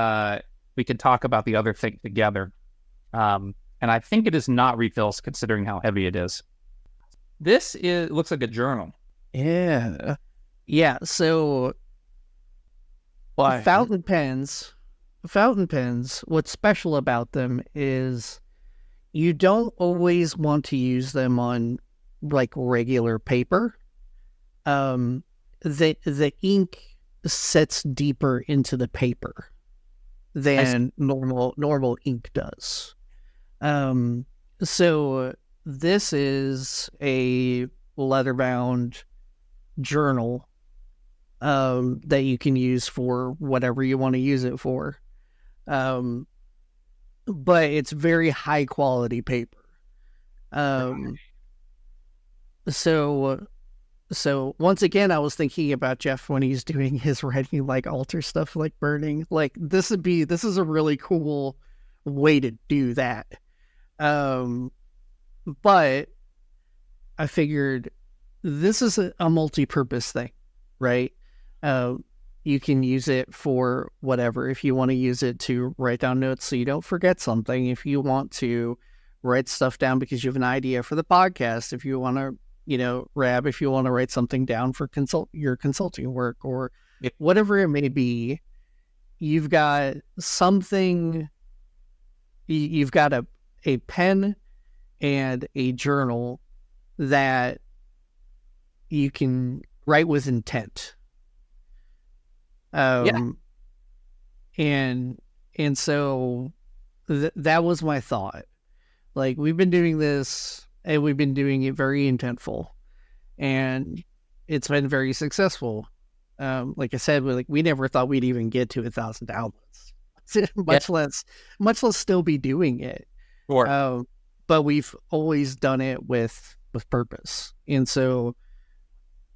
we can talk about the other thing together. And I think it is not refills, considering how heavy it is. Looks like a journal. Yeah. So, fountain pens. What's special about them is you don't always want to use them on like regular paper. The ink sets deeper into the paper than normal ink does. So this is a leather-bound journal that you can use for whatever you want to use it for. But it's very high quality paper. So once again, I was thinking about Jeff when he's doing his writing, like altar stuff, like burning. Like this is a really cool way to do that. But I figured this is a multi-purpose thing, right? You can use it for whatever. If you want to use it to write down notes so you don't forget something, if you want to write stuff down because you have an idea for the podcast, if you want to, Rabb, if you want to write something down for your consulting work or whatever it may be, you've got something, you've got a pen and a journal that you can write with intent. And so that was my thought. Like, we've been doing this and we've been doing it very intentful, and it's been very successful. Like I said, we never thought we'd even get to 1,000 downloads, much less still be doing it. Sure. But we've always done it with purpose. And so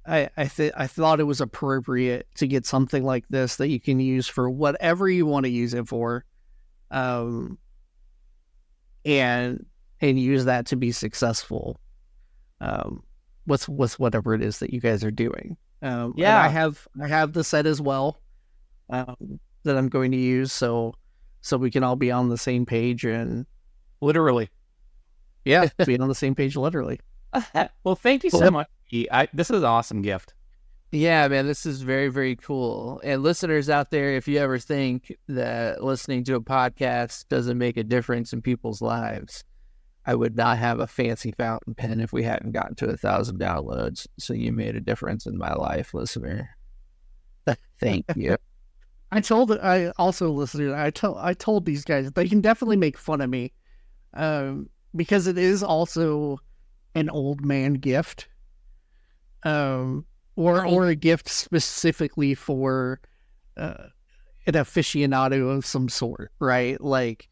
I thought it was appropriate to get something like this that you can use for whatever you want to use it for, and use that to be successful with whatever it is that you guys are doing. And I have the set as well that I'm going to use, so we can all be on the same page and literally, be on the same page literally. Well, thank you so much. This is an awesome gift. Yeah, man, this is very, very cool. And listeners out there, if you ever think that listening to a podcast doesn't make a difference in people's lives, I would not have a fancy fountain pen if we hadn't gotten to 1,000 downloads. So you made a difference in my life, listener. Thank you. I told these guys they can definitely make fun of me, because it is also an old man gift, or a gift specifically for an aficionado of some sort, right? Like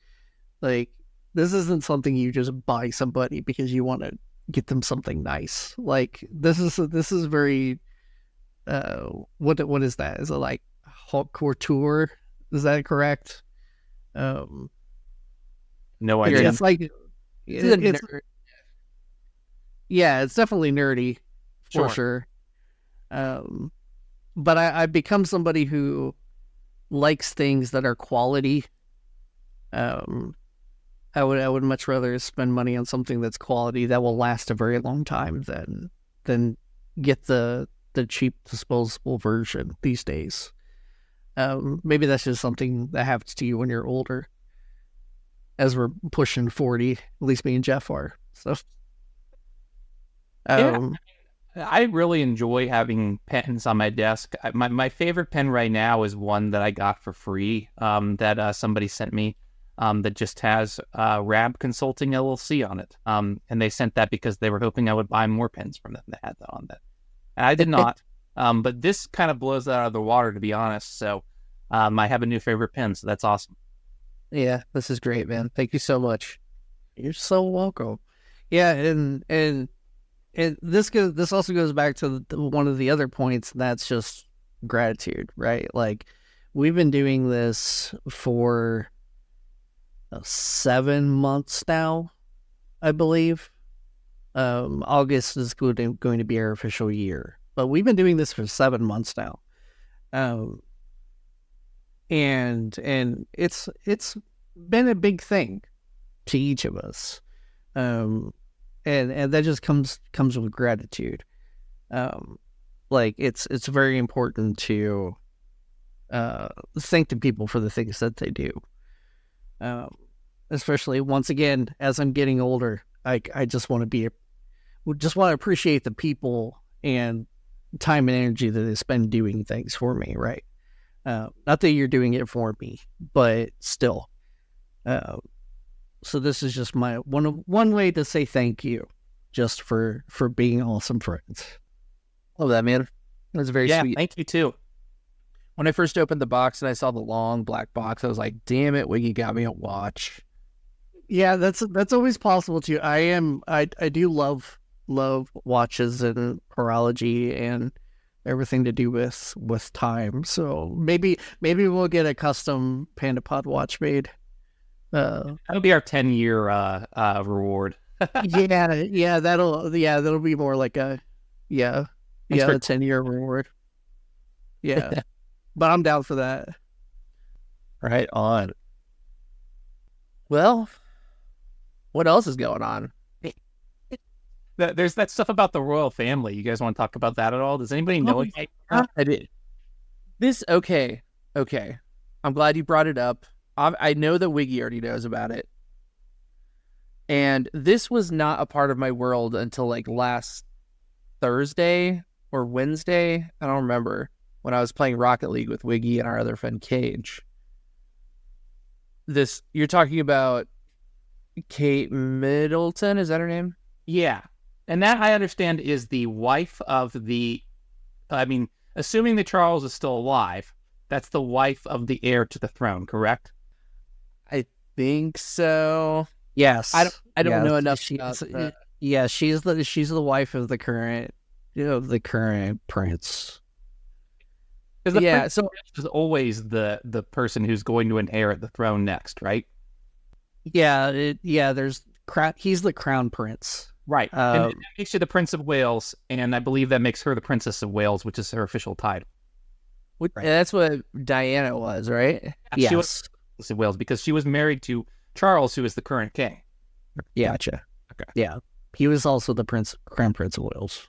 this isn't something you just buy somebody because you want to get them something nice. Like this is very what is that? Is it like haute couture? Is that correct? No idea. It's like it's definitely nerdy for sure. But I've become somebody who likes things that are quality. I would much rather spend money on something that's quality that will last a very long time than get the cheap disposable version these days. Maybe that's just something that happens to you when you're older, as we're pushing 40. At least me and Jeff are. So, I really enjoy having pens on my desk. My favorite pen right now is one that I got for free that somebody sent me that just has Rabb Consulting LLC on it. And they sent that because they were hoping I would buy more pens from them that had that on that. And I did not. But this kind of blows that out of the water, to be honest. So I have a new favorite pen, so that's awesome. Yeah, this is great, man. Thank you so much. You're so welcome. Yeah, and this also goes back to one of the other points, and that's just gratitude, right? Like, we've been doing this for 7 months now, I believe. August is going to be our official year, but we've been doing this for 7 months now. And it's been a big thing to each of us. And that just comes with gratitude. Like, it's very important to thank the people for the things that they do. Especially, once again, as I'm getting older, I just want to appreciate the people and time and energy that they spend doing things for me, right? Not that you're doing it for me, but still. So this is just my one way to say thank you, just for being awesome friends. Love that, man. That's very Yeah, sweet. thank you too. When I first opened the box and I saw the long black box, I was like, damn it, Wiggy got me a watch. Yeah, that's always possible too. I do love watches and horology and everything to do with time. So maybe we'll get a custom PandaPod watch made. That'll be our 10-year reward. yeah, that'll be more like a for- 10-year reward. Yeah. But I'm down for that. Right on. Well, what else is going on? There's that stuff about the royal family. You guys want to talk about that at all? Does anybody know it? I did. Okay. I'm glad you brought it up. I know that Wiggy already knows about it. And this was not a part of my world until like last Thursday or Wednesday. I don't remember, when I was playing Rocket League with Wiggy and our other friend Cage. You're talking about Kate Middleton, is that her name? Yeah. And that, I understand, is the wife of assuming that Charles is still alive, that's the wife of the heir to the throne, correct? I think so. Yes. I don't Yes, know enough about that. Yeah, she's the wife of the current prince. Yeah, so is always the person who's going to inherit the throne next, right? Yeah, he's the crown prince. Right. And that makes you the Prince of Wales, and I believe that makes her the Princess of Wales, which is her official title. Right. That's what Diana was, right? She was Princess of Wales because she was married to Charles, who is the current king. Yeah. Gotcha. Okay. Yeah. He was also the crown prince of Wales.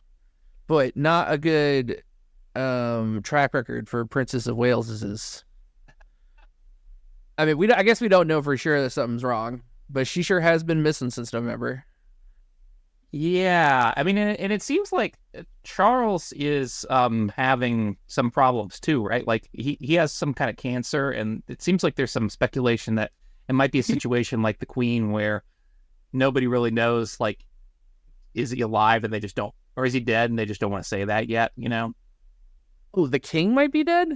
But not a good track record for Princess of Wales. I mean, I guess we don't know for sure that something's wrong, but she sure has been missing since November. Yeah, I mean, and it seems like Charles is having some problems too, right? Like he has some kind of cancer, and it seems like there's some speculation that it might be a situation like the Queen, where nobody really knows, like, is he alive and they just don't, or is he dead and they just don't want to say that yet, you know? Oh, the king might be dead?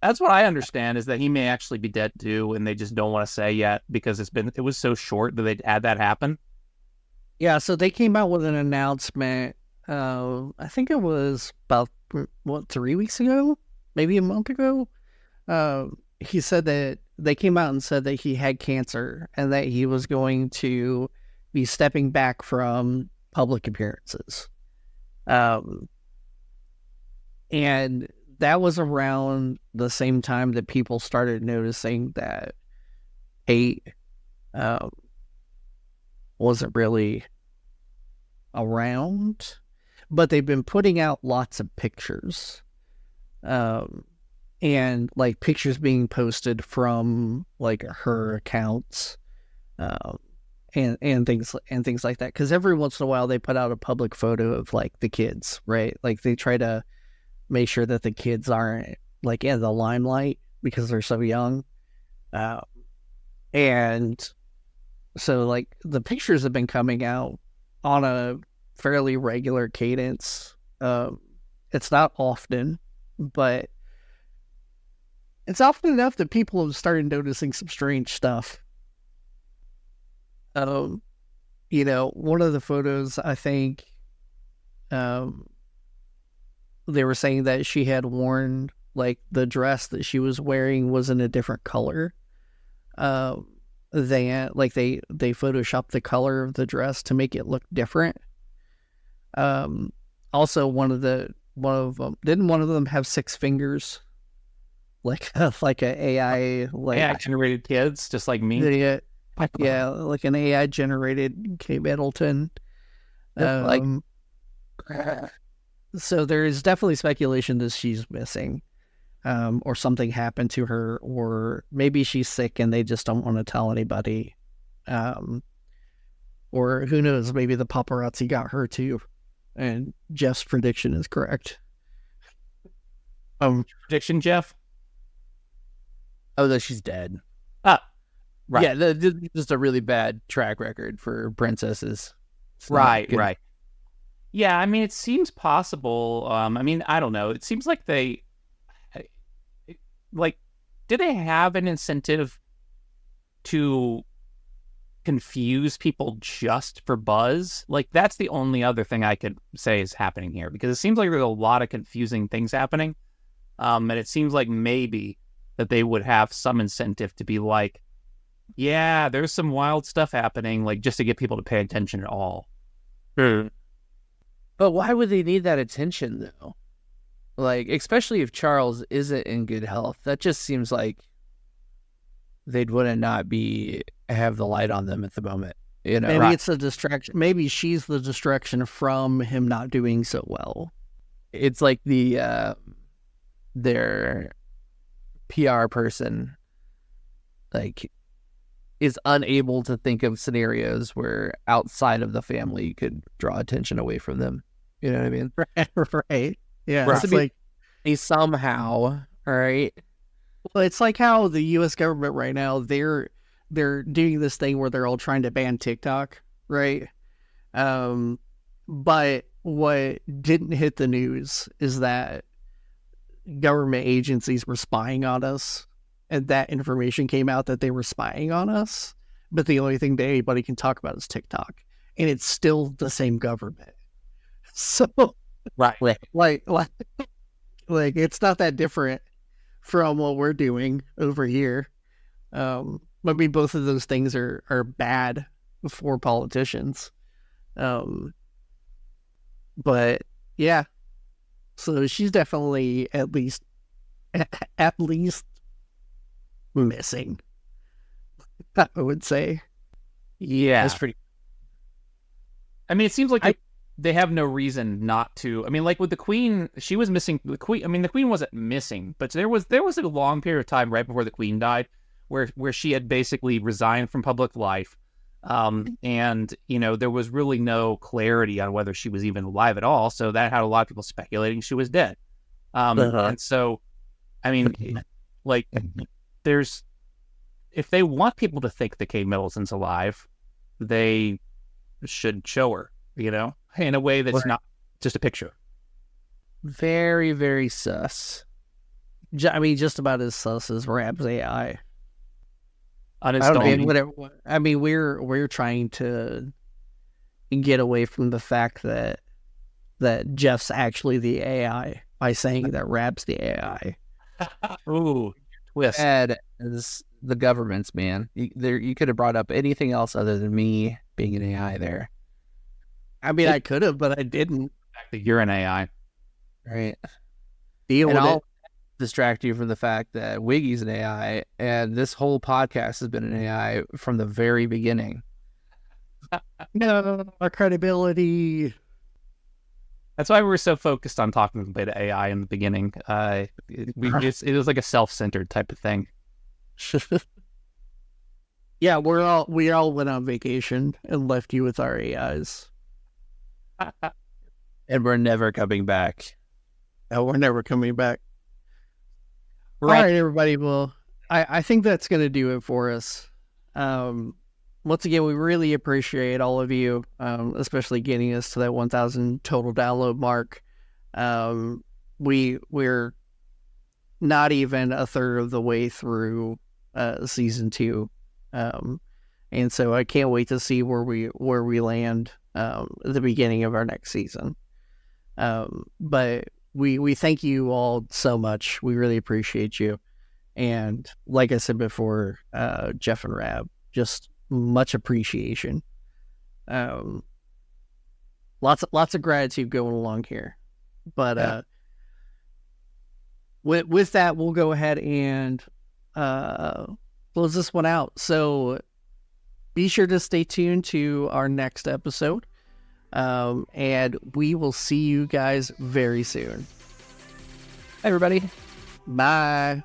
That's what I understand, is that he may actually be dead too, and they just don't want to say yet because it was so short that they'd had that happen. Yeah, so they came out with an announcement. I think it was about 3 weeks ago, maybe a month ago. He said that they came out and said that he had cancer and that he was going to be stepping back from public appearances. And that was around the same time that people started noticing that Kate wasn't really around, but they've been putting out lots of pictures, and like pictures being posted from like her accounts, and things like that. Because every once in a while they put out a public photo of like the kids, right? Like they try to make sure that the kids aren't like in the limelight because they're so young. And so like the pictures have been coming out on a fairly regular cadence. It's not often, but it's often enough that people have started noticing some strange stuff. You know, one of the photos, I think, they were saying that she had worn, like, the dress that she was wearing was in a different color. They photoshopped the color of the dress to make it look different. Also, one of them, didn't one of them have 6 fingers? Like a AI, like AI generated kids, just like me. yeah, like an AI generated Kate Middleton. So there is definitely speculation that she's missing, or something happened to her, or maybe she's sick and they just don't want to tell anybody, or who knows, maybe the paparazzi got her too, and Jeff's prediction is correct. Prediction, Jeff? Oh, that she's dead. Right. Yeah, just a really bad track record for princesses. Right. Yeah, I mean, it seems possible. I mean, I don't know. It seems like did they have an incentive to confuse people just for buzz? Like, that's the only other thing I could say is happening here, because it seems like there's a lot of confusing things happening. And it seems like maybe that they would have some incentive to be like, yeah, there's some wild stuff happening, like, just to get people to pay attention at all. But why would they need that attention, though? Like, especially if Charles isn't in good health, that just seems like they'd wouldn't not have the light on them at the moment. You know, maybe it's a distraction. Maybe she's the distraction from him not doing so well. It's like their PR person, like, is unable to think of scenarios where outside of the family could draw attention away from them. You know what I mean? Right. Yeah. Right. It's like somehow, all right. Well, it's like how the U.S. government right now, they're doing this thing where they're all trying to ban TikTok, right? But what didn't hit the news is that government agencies were spying on us, and that information came out that they were spying on us, but the only thing that anybody can talk about is TikTok, and it's still the same government. So, Right. like it's not that different from what we're doing over here. I mean, both of those things are bad for politicians. But yeah, so she's definitely at least missing, I would say. Yeah. That's pretty. I mean, it seems like they have no reason not to. I mean, like with the Queen, she was missing. The Queen wasn't missing, but there was a long period of time right before the Queen died where she had basically resigned from public life. And, you know, there was really no clarity on whether she was even alive at all. So that had a lot of people speculating she was dead. And so, I mean, like, if they want people to think that Kate Middleton's alive, they should show her, you know, in a way that's not just a picture. Very, very sus. I mean, just about as sus as Rabb's AI. On its I mean, we're trying to get away from the fact that Jeff's actually the AI by saying that Rabb's the AI. Ooh, twist. Bad as the government's, man. You could have brought up anything else other than me being an AI there. I mean, I could have, but I didn't. That you're an AI, right? Deal with it. Distract you from the fact that Wiggy's an AI, and this whole podcast has been an AI from the very beginning. No, our credibility. That's why we were so focused on talking about AI in the beginning. It was like a self-centered type of thing. Well, Yeah, we all went on vacation and left you with our AIs. And we're never coming back. Oh, we're never coming back. Right. All right, everybody. Well, I think that's going to do it for us. Once again, we really appreciate all of you, especially getting us to that 1,000 total download mark. We're not even a third of the way through season 2, and so I can't wait to see where we land at the beginning of our next season. But we thank you all so much. We really appreciate you. And like I said before, Jeff and Rabb, just much appreciation. Lots of gratitude going along here. But with that, we'll go ahead and close this one out. So be sure to stay tuned to our next episode. And we will see you guys very soon. Hey, everybody. Bye.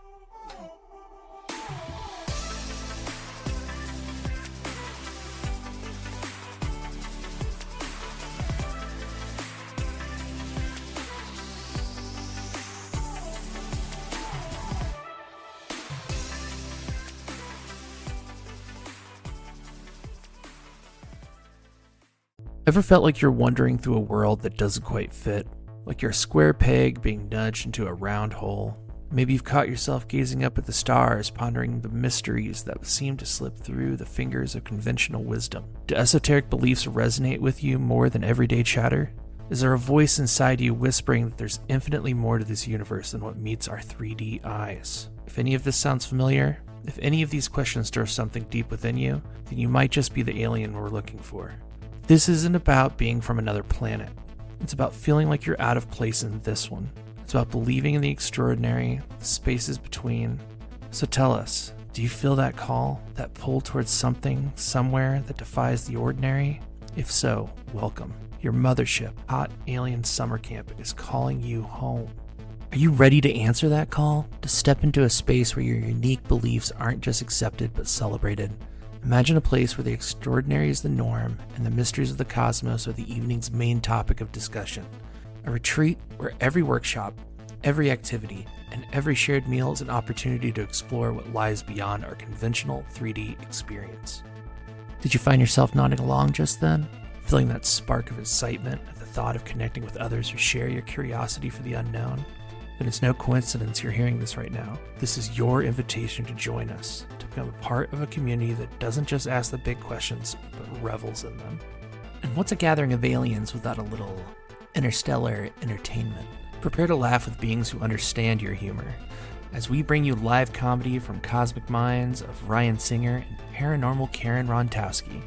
Ever felt like you're wandering through a world that doesn't quite fit? Like you're a square peg being nudged into a round hole? Maybe you've caught yourself gazing up at the stars, pondering the mysteries that seem to slip through the fingers of conventional wisdom. Do esoteric beliefs resonate with you more than everyday chatter? Is there a voice inside you whispering that there's infinitely more to this universe than what meets our 3D eyes? If any of this sounds familiar, if any of these questions stir something deep within you, then you might just be the alien we're looking for. This isn't about being from another planet. It's about feeling like you're out of place in this one. It's about believing in the extraordinary, the spaces between. So tell us, do you feel that call, that pull towards something, somewhere that defies the ordinary? If so, welcome. Your mothership, Hot Alien Summer Camp, is calling you home. Are you ready to answer that call? To step into a space where your unique beliefs aren't just accepted but celebrated? Imagine a place where the extraordinary is the norm and the mysteries of the cosmos are the evening's main topic of discussion. A retreat where every workshop, every activity, and every shared meal is an opportunity to explore what lies beyond our conventional 3D experience. Did you find yourself nodding along just then? Feeling that spark of excitement at the thought of connecting with others who share your curiosity for the unknown? Then it's no coincidence you're hearing this right now. This is your invitation to join us, to become a part of a community that doesn't just ask the big questions, but revels in them. And what's a gathering of aliens without a little interstellar entertainment? Prepare to laugh with beings who understand your humor, as we bring you live comedy from cosmic minds of Ryan Singer and paranormal Karen Rontowski.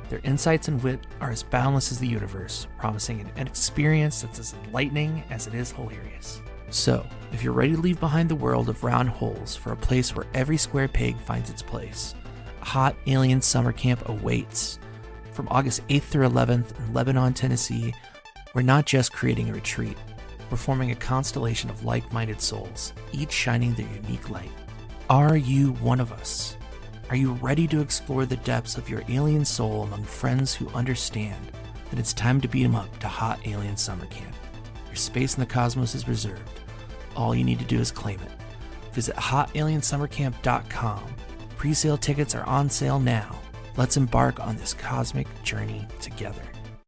Their insights and wit are as boundless as the universe, promising an experience that's as enlightening as it is hilarious. So, if you're ready to leave behind the world of round holes for a place where every square peg finds its place, a Hot Alien Summer Camp awaits. From August 8th through 11th in Lebanon, Tennessee, we're not just creating a retreat, we're forming a constellation of like-minded souls, each shining their unique light. Are you one of us? Are you ready to explore the depths of your alien soul among friends who understand that it's time to beat 'em up to Hot Alien Summer Camp? Your space in the cosmos is reserved. All you need to do is claim it. Visit hotaliensummercamp.com. Pre-sale tickets are on sale now. Let's embark on this cosmic journey together.